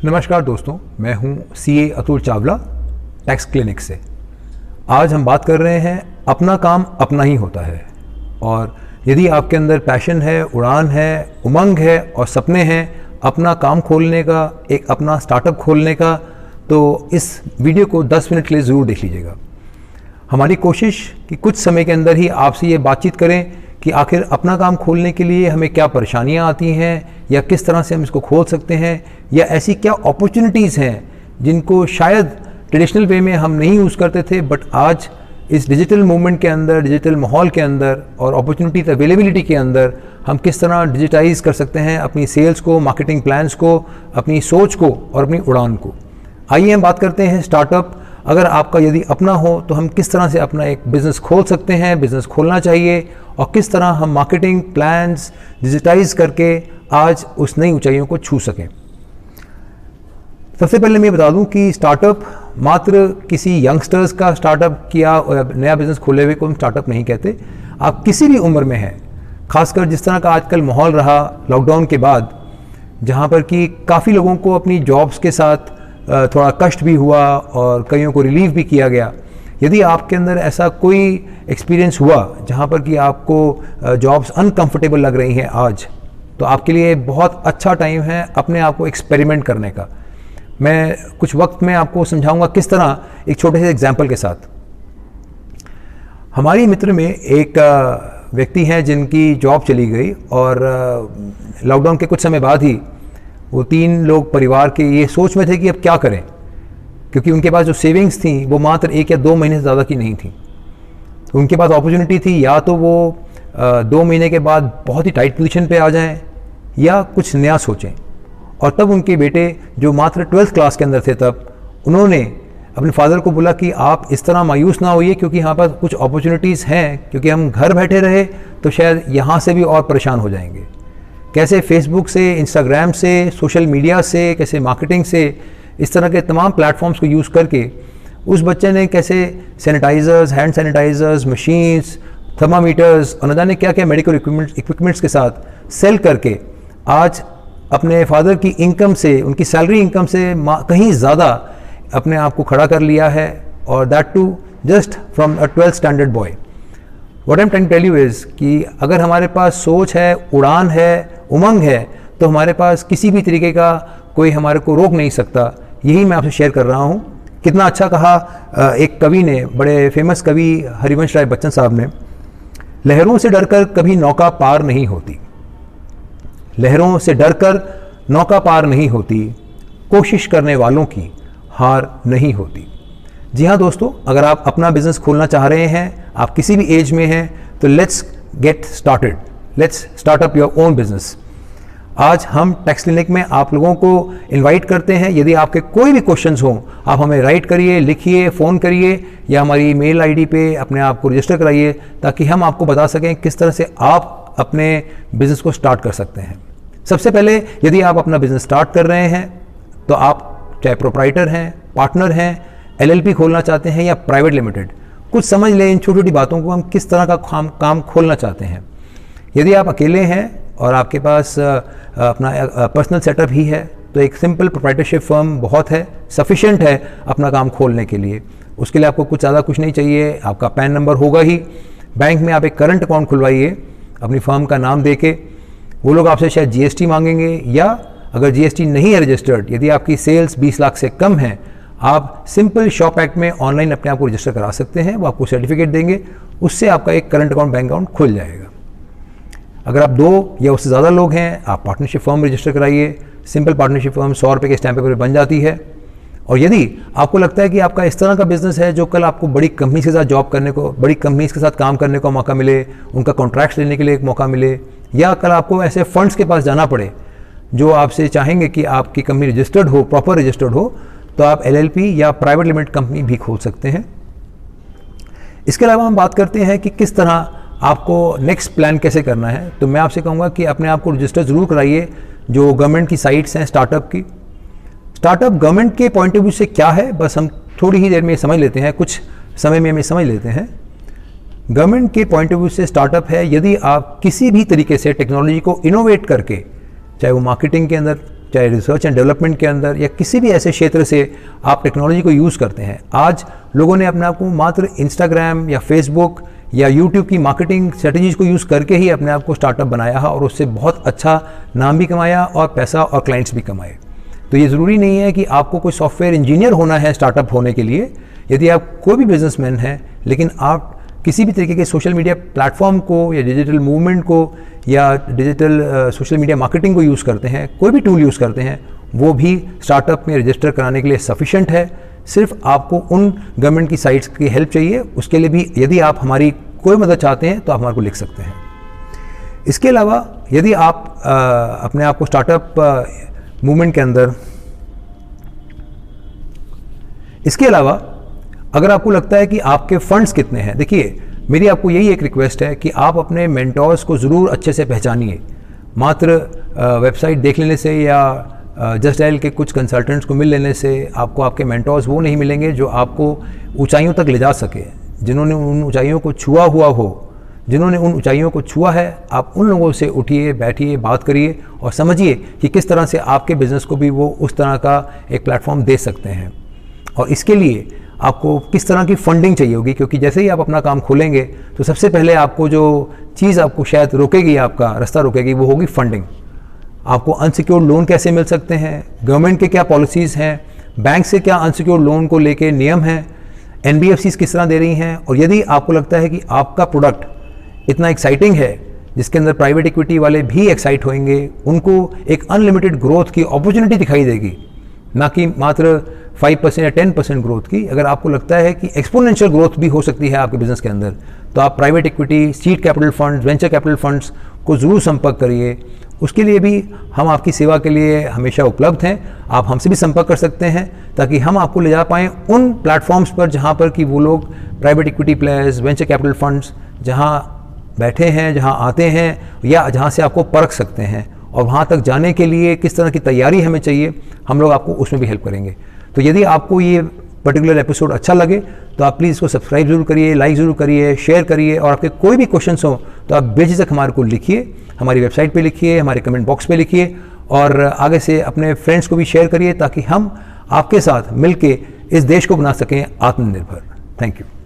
नमस्कार दोस्तों, मैं हूं CA Atul Chawla tax clinic से। आज हम बात कर रहे हैं अपना काम अपना ही होता है। और यदि आपके अंदर पैशन है, उड़ान है, उमंग है और सपने हैं अपना काम खोलने का, एक अपना स्टार्टअप खोलने का, तो इस वीडियो को 10 मिनट के लिए ज़रूर देख लीजिएगा। हमारी कोशिश कि कुछ समय के अंदर ही आपसे ये बातचीत करें कि आखिर अपना काम खोलने के लिए हमें क्या परेशानियां आती हैं या किस तरह से हम इसको खोल सकते हैं, या ऐसी क्या अपॉर्चुनिटीज़ हैं जिनको शायद ट्रेडिशनल वे में हम नहीं यूज़ करते थे, बट आज इस डिजिटल मूवमेंट के अंदर, डिजिटल माहौल के अंदर और अपॉर्चुनिटी अवेलेबिलिटी के अंदर हम किस तरह डिजिटाइज कर सकते हैं अपनी सेल्स को, मार्केटिंग प्लान्स को, अपनी सोच को और अपनी उड़ान को। आइए हम बात करते हैं स्टार्टअप। अगर आपका यदि अपना हो तो हम किस तरह से अपना एक बिज़नेस खोल सकते हैं, बिज़नेस खोलना चाहिए, और किस तरह हम मार्केटिंग प्लान्स डिजिटाइज करके आज उस नई ऊंचाइयों को छू सकें। सबसे पहले मैं बता दूं कि स्टार्टअप मात्र किसी यंगस्टर्स का स्टार्टअप किया नया बिज़नेस खोले हुए को हम स्टार्टअप नहीं कहते। आप किसी भी उम्र में हैं, खासकर जिस तरह का आजकल माहौल रहा लॉकडाउन के बाद, जहां पर कि काफ़ी लोगों को अपनी जॉब्स के साथ थोड़ा कष्ट भी हुआ और कईयों को रिलीफ भी किया गया। यदि आपके अंदर ऐसा कोई एक्सपीरियंस हुआ जहाँ पर कि आपको जॉब्स अनकंफर्टेबल लग रही हैं आज, तो आपके लिए बहुत अच्छा टाइम है अपने आप को एक्सपेरिमेंट करने का। मैं कुछ वक्त में आपको समझाऊंगा किस तरह, एक छोटे से एग्जाम्पल के साथ। हमारी मित्र में एक व्यक्ति हैं जिनकी जॉब चली गई और लॉकडाउन के कुछ समय बाद ही वो 3 लोग परिवार के ये सोच में थे कि अब क्या करें, क्योंकि उनके पास जो सेविंग्स थी वो मात्र 1 या 2 महीने से ज़्यादा की नहीं थी। तो उनके पास अपॉर्चुनिटी थी या तो वो 2 महीने के बाद बहुत ही टाइट पोजीशन पे आ जाएं या कुछ नया सोचें। और तब उनके बेटे जो मात्र 12th क्लास के अंदर थे, तब उन्होंने अपने फादर को बोला कि आप इस तरह मायूस ना होइए, क्योंकि यहाँ पर कुछ अपॉर्चुनिटीज़ हैं, क्योंकि हम घर बैठे रहे तो शायद यहाँ से भी और परेशान हो जाएंगे। कैसे फेसबुक से, इंस्टाग्राम से, सोशल मीडिया से, कैसे मार्केटिंग से, इस तरह के तमाम प्लेटफॉर्म्स को यूज़ करके उस बच्चे ने कैसे sanitisers, hand sanitisers, machines, thermometers और न जाने क्या क्या मेडिकल इक्विपमेंट्स के साथ सेल करके आज अपने फादर की इनकम से, उनकी सैलरी इनकम से कहीं ज़्यादा अपने आप को खड़ा कर लिया है, और that too just from a 12th standard boy. What I am trying to tell you is कि अगर हमारे पास सोच है, उड़ान है, उमंग है, तो हमारे पास किसी भी तरीके का कोई हमारे को रोक नहीं सकता। यही मैं आपसे शेयर कर रहा हूँ। कितना अच्छा कहा एक कवि ने, बड़े फेमस कवि हरिवंश राय बच्चन साहब ने, लहरों से डरकर कभी नौका पार नहीं होती, लहरों से डरकर नौका पार नहीं होती, कोशिश करने वालों की हार नहीं होती। जी हाँ दोस्तों, अगर आप अपना बिजनेस खोलना चाह रहे हैं, आप किसी भी एज में हैं, तो let's get started, let's start up your own business. आज हम टैक्स क्लिनिक में आप लोगों को इनवाइट करते हैं, यदि आपके कोई भी क्वेश्चंस हों, आप हमें राइट करिए, लिखिए, फ़ोन करिए या हमारी मेल आईडी पे अपने आप को रजिस्टर कराइए, ताकि हम आपको बता सकें किस तरह से आप अपने बिज़नेस को स्टार्ट कर सकते हैं। सबसे पहले यदि आप अपना बिज़नेस स्टार्ट कर रहे हैं, तो आप चाहे प्रोप्राइटर हैं, पार्टनर हैं, LLP खोलना चाहते हैं या प्राइवेट लिमिटेड, कुछ समझ लें इन छोटी छोटी बातों को, हम किस तरह का काम खोलना चाहते हैं। यदि आप अकेले हैं और आपके पास अपना पर्सनल सेटअप ही है, तो एक सिंपल प्रोप्राइटरशिप फर्म बहुत है, सफिशिएंट है अपना काम खोलने के लिए। उसके लिए आपको कुछ ज़्यादा कुछ नहीं चाहिए, आपका पैन नंबर होगा ही। बैंक में आप एक करंट अकाउंट खुलवाइए अपनी फर्म का नाम देके। वो लोग आपसे शायद GST मांगेंगे, या अगर GST नहीं है रजिस्टर्ड, यदि आपकी सेल्स 20 लाख से कम है, आप सिंपल शॉप एक्ट में ऑनलाइन अपने आप को रजिस्टर करा सकते हैं। वो आपको सर्टिफिकेट देंगे, उससे आपका एक करंट अकाउंट, बैंक अकाउंट खुल जाएगा। अगर आप 2 या उससे ज़्यादा लोग हैं, आप पार्टनरशिप फर्म रजिस्टर कराइए। सिंपल पार्टनरशिप फर्म 100 रुपये के स्टैम्प पेपर बन जाती है। और यदि आपको लगता है कि आपका इस तरह का बिजनेस है जो कल आपको बड़ी कंपनी के साथ जॉब करने को, बड़ी कंपनीज के साथ काम करने का मौका मिले, उनका कॉन्ट्रैक्ट लेने के लिए एक मौका मिले, या कल आपको ऐसे फंड्स के पास जाना पड़े जो आपसे चाहेंगे कि आपकी कंपनी रजिस्टर्ड हो, प्रॉपर रजिस्टर्ड हो, तो आप LLP या प्राइवेट लिमिटेड कंपनी भी खोल सकते हैं। इसके अलावा हम बात करते हैं कि किस तरह आपको नेक्स्ट प्लान कैसे करना है। तो मैं आपसे कहूँगा कि अपने आप को रजिस्टर ज़रूर कराइए जो गवर्नमेंट की साइट्स हैं स्टार्टअप की। स्टार्टअप गवर्नमेंट के पॉइंट ऑफ व्यू से क्या है, बस हम थोड़ी ही देर में समझ लेते हैं, कुछ समय में हमें समझ लेते हैं। गवर्नमेंट के पॉइंट ऑफ व्यू से स्टार्टअप है यदि आप किसी भी तरीके से टेक्नोलॉजी को इनोवेट करके, चाहे वो मार्केटिंग के अंदर चाहे रिसर्च एंड डेवलपमेंट के अंदर या किसी भी ऐसे क्षेत्र से आप टेक्नोलॉजी को यूज़ करते हैं। आज लोगों ने अपने आप को मात्र इंस्टाग्राम या फेसबुक या यूट्यूब की मार्केटिंग स्ट्रेटजीज़ को यूज़ करके ही अपने आप को स्टार्टअप बनाया है और उससे बहुत अच्छा नाम भी कमाया और पैसा और क्लाइंट्स भी कमाए। तो ये ज़रूरी नहीं है कि आपको कोई सॉफ्टवेयर इंजीनियर होना है स्टार्टअप होने के लिए। यदि आप कोई भी बिजनेसमैन हैं लेकिन आप किसी भी तरीके के सोशल मीडिया प्लेटफॉर्म को या डिजिटल मूवमेंट को या डिजिटल सोशल मीडिया मार्केटिंग को यूज़ करते हैं, कोई भी टूल यूज़ करते हैं, वो भी स्टार्टअप में रजिस्टर कराने के लिए सफिशेंट है। सिर्फ आपको उन गवर्नमेंट की साइट्स की हेल्प चाहिए। उसके लिए भी यदि आप हमारी कोई मदद चाहते हैं तो आप हमारे को लिख सकते हैं। इसके अलावा यदि आप अपने आप को स्टार्टअप मूवमेंट के अंदर, इसके अलावा अगर आपको लगता है कि आपके फंड्स कितने हैं, देखिए मेरी आपको यही एक रिक्वेस्ट है कि आप अपने मेंटोर्स को ज़रूर अच्छे से पहचानिए। मात्र वेबसाइट देख लेने से या जस्ट डायल के कुछ कंसल्टेंट्स को मिल लेने से आपको आपके मेंटोर्स वो नहीं मिलेंगे जो आपको ऊंचाइयों तक ले जा सके, जिन्होंने उन ऊंचाइयों को छुआ हुआ हो। जिन्होंने उन ऊंचाइयों को छुआ है, आप उन लोगों से उठिए, बैठिए, बात करिए और समझिए कि किस तरह से आपके बिज़नेस को भी वो उस तरह का एक प्लेटफॉर्म दे सकते हैं। और इसके लिए आपको किस तरह की फंडिंग चाहिए होगी, क्योंकि जैसे ही आप अपना काम खोलेंगे तो सबसे पहले आपको जो चीज़ आपको शायद रोकेगी, आपका रास्ता रोकेगी, वो होगी फंडिंग। आपको अनसिक्योर्ड लोन कैसे मिल सकते हैं, गवर्नमेंट के क्या पॉलिसीज़ हैं, बैंक से क्या अनसिक्योर्ड लोन को लेके नियम हैं, NBFCs किस तरह दे रही हैं। और यदि आपको लगता है कि आपका प्रोडक्ट इतना एक्साइटिंग है जिसके अंदर प्राइवेट इक्विटी वाले भी एक्साइट होंगे, उनको एक अनलिमिटेड ग्रोथ की अपॉर्चुनिटी दिखाई देगी, ना कि मात्र 5% या 10% ग्रोथ की। अगर आपको लगता है कि एक्सपोनेंशियल ग्रोथ भी हो सकती है आपके बिजनेस के अंदर, तो आप private equity, seed capital funds, venture capital funds को ज़रूर संपर्क करिए। उसके लिए भी हम आपकी सेवा के लिए हमेशा उपलब्ध हैं। आप हमसे भी संपर्क कर सकते हैं ताकि हम आपको ले जा पाएँ उन प्लेटफॉर्म्स पर जहाँ पर कि वो लोग private equity players, venture capital funds जहाँ बैठे हैं, जहाँ आते हैं या जहाँ से आपको परख सकते हैं। और वहाँ तक जाने के लिए किस तरह की तैयारी हमें चाहिए, हम लोग आपको उसमें भी हेल्प करेंगे। तो यदि आपको ये पर्टिकुलर एपिसोड अच्छा लगे तो आप प्लीज़ इसको सब्सक्राइब जरूर करिए, लाइक ज़रूर करिए, शेयर करिए। और आपके कोई भी क्वेश्चंस हो तो आप बेझिझक हमारे को लिखिए, हमारी वेबसाइट पे लिखिए, हमारे कमेंट बॉक्स पे लिखिए और आगे से अपने फ्रेंड्स को भी शेयर करिए ताकि हम आपके साथ मिलके इस देश को बना सकें आत्मनिर्भर। Thank you.